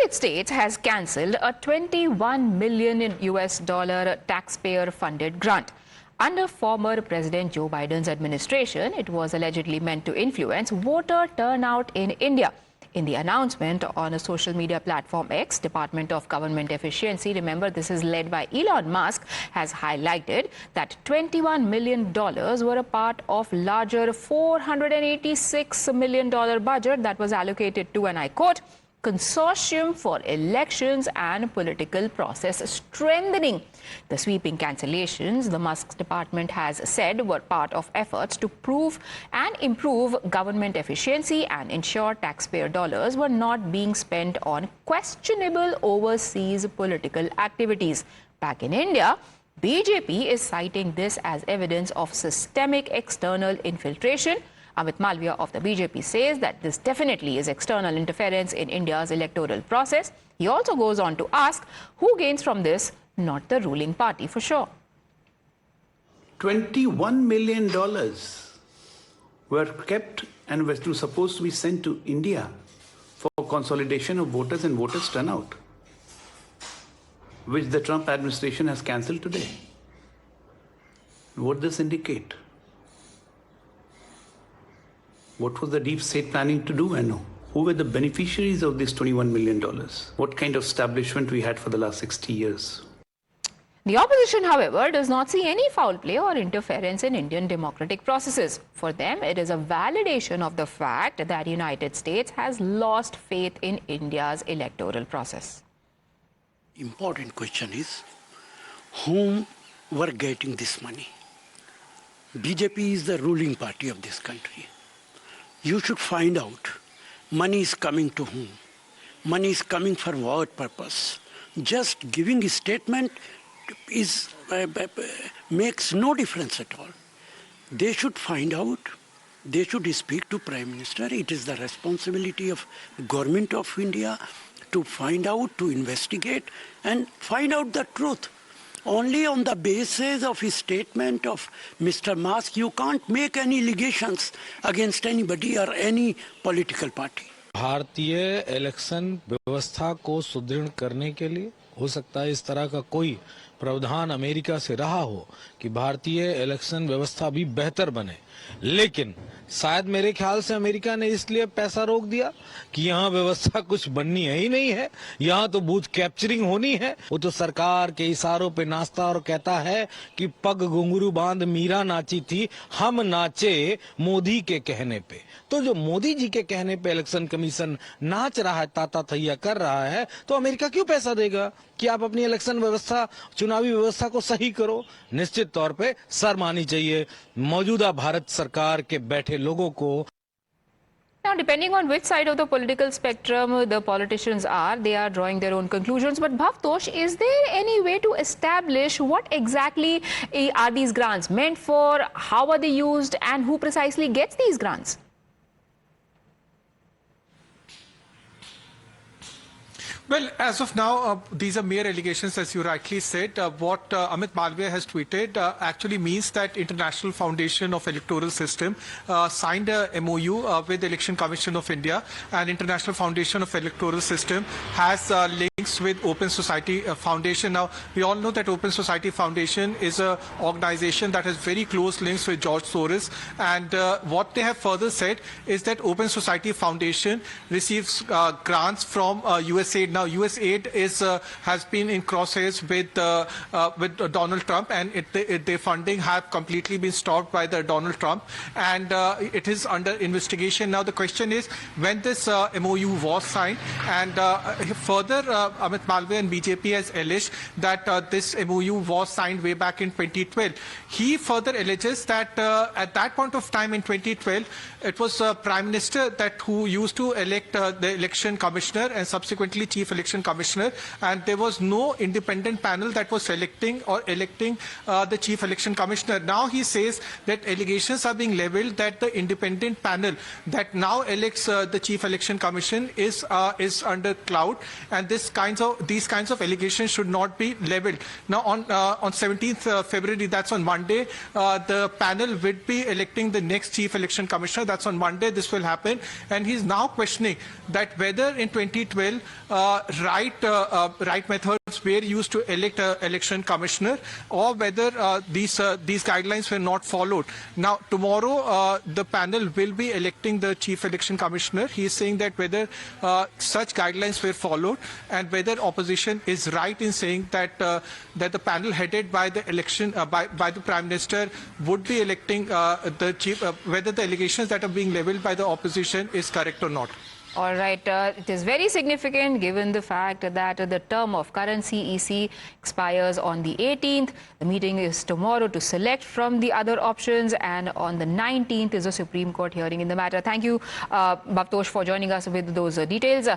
United States has cancelled a $21 million taxpayer-funded grant. Under former President Joe Biden's administration, it was allegedly meant to influence voter turnout in India. In the announcement on a social media platform X, Department of Government Efficiency, remember this is led by Elon Musk, has highlighted that $21 million were a part of larger $486 million budget that was allocated to, and I quote, consortium for elections and political process strengthening. The sweeping cancellations, the Musk department has said, were part of efforts to prove and improve government efficiency and ensure taxpayer dollars were not being spent on questionable overseas political activities. Back in India, BJP is citing this as evidence of systemic external infiltration. Amit Malviya of the BJP says that this definitely is external interference in India's electoral process. He also goes on to ask who gains from this, not the ruling party for sure. $21 million were kept and were supposed to be sent to India for consolidation of voters and voters turnout, which the Trump administration has cancelled today. What does this indicate? What was the deep state planning to do, and who were the beneficiaries of this $21 million? What kind of establishment we had for the last 60 years? The opposition, however, does not see any foul play or interference in Indian democratic processes. For them, it is a validation of the fact that the United States has lost faith in India's electoral process. Important question is, whom were getting this money? BJP is the ruling party of this country. You should find out money is coming to whom, money is coming for what purpose. Just giving a statement is makes no difference at all. They should find out, they should speak to Prime Minister. It is the responsibility of Government of India to find out, to investigate and find out the truth. Only on the basis of a statement of Mr. Musk, you can't make any allegations against anybody or any political party. भारतीय election व्यवस्था को सुदृढ़ करने के लिए हो सकता है इस तरह का कोई प्रावधान अमेरिका से रहा हो कि भारतीय इलेक्शन व्यवस्था भी बेहतर बने, लेकिन शायद मेरे ख्याल से अमेरिका ने इसलिए पैसा रोक दिया कि यहाँ व्यवस्था कुछ बननी है ही नहीं है, यहाँ तो बूथ कैप्चरिंग होनी है। वो तो सरकार के इशारों पे नाचता और कहता है कि पग घुंघरू बांध मीरा नाची थी, हम नाचे मोदी के कहने पे। तो जो मोदी जी के कहने पे इलेक्शन कमीशन नाच रहा है, ताता थैया कर रहा है, तो अमेरिका क्यों पैसा देगा कि आप अपनी इलेक्शन व्यवस्था, चुनावी व्यवस्था को सही करो? निश्चित तौर पे शर्म आनी चाहिए मौजूदा भारत सरकार के बैठे लोगों को। Now, depending on which side of the political spectrum the politicians are, they are drawing their own conclusions. But Bhavtosh, is there any way to establish what exactly are these grants meant for, how are they used, and who precisely gets these grants? Well, as of now, these are mere allegations, as you rightly said. What Amit Malviya has tweeted actually means that International Foundation of Electoral System signed a MOU with the Election Commission of India, and International Foundation of Electoral System has links with Open Society Foundation. Now, we all know that Open Society Foundation is an organization that has very close links with George Soros, and what they have further said is that Open Society Foundation receives grants from USAID. Now, USAID has been in crosshairs with Donald Trump, and their funding have completely been stopped by the Donald Trump, and it is under investigation. Now, the question is when this MOU was signed, and further Amit Malviya and BJP has alleged that this MOU was signed way back in 2012. He further alleges that at that point of time in 2012, it was Prime Minister who used to elect the election commissioner and subsequently chief election commissioner, and there was no independent panel that was selecting or electing the chief election commissioner. Now he says that allegations are being leveled that the independent panel that now elects the chief election commission is under cloud, and these kinds of allegations should not be leveled. Now on 17th February, that's on Monday, the panel will be electing the next chief election commissioner. That's on Monday this will happen, and he's now questioning that whether in 2012 right methods were used to elect an election commissioner, or whether these guidelines were not followed. Now, tomorrow, the panel will be electing the chief election commissioner. He is saying that whether such guidelines were followed, and whether opposition is right in saying that that the panel headed by the election by the Prime Minister would be electing the chief, whether the allegations that are being leveled by the opposition is correct or not. All right, it is very significant given the fact that the term of current CEC expires on the 18th. The meeting is tomorrow to select from the other options, and on the 19th is a Supreme Court hearing in the matter. Thank you, Bhavtosh, for joining us with those details.